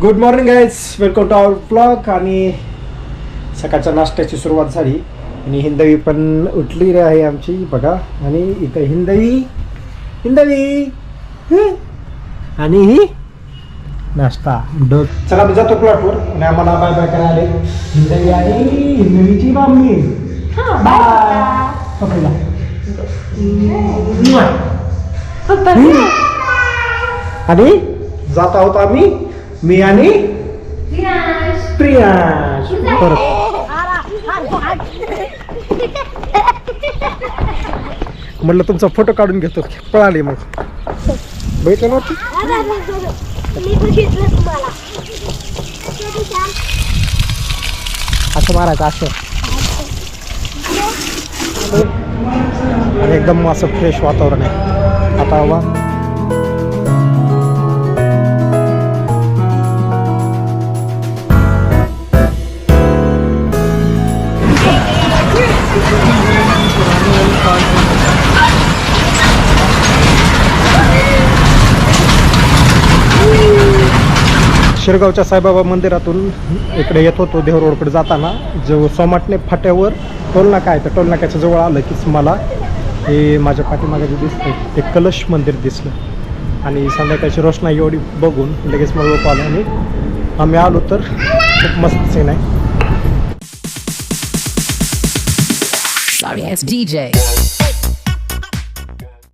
Good morning guys, welcome to our blog. आणि सकाळच्या नाश्त्याची सुरुवात झाली आणि हिंदवी पण उठली रे आहे आमची बघा. आणि इथं हिंदवी आणि ही नाश्ता डग. चला मी जातो प्लॉटवर आणि आम्हाला बाय बाय करायला आले हिंदवी आणि हिंदवीची मम्मी. पप्पाला आणि जात आहोत आम्ही, मी आणि प्रियांश परत. म्हटलं तुमचा फोटो काढून घेतो, पळाले मग बैठलं नव्हतं. असं मारायचं असं आणि एकदम असं फ्रेश वातावरण आहे आता. हवा शिरगावच्या साईबाबा मंदिरातून इकडे येत होतो देव रोडकडे जाताना. जो सोमाटणे फाट्यावर टोल नाका आहे, तर टोल नाक्याच्या जवळ आलं कीच मला हे माझ्या पाठीमागे जे दिसतंय ते कलश मंदिर दिसलं. आणि संध्याकाळची रोषणाई एवढी बघून लगेच मला लोक आलं आणि आम्ही आलो. तर खूप मस्त सीन आहे. Sorry, it's DJ.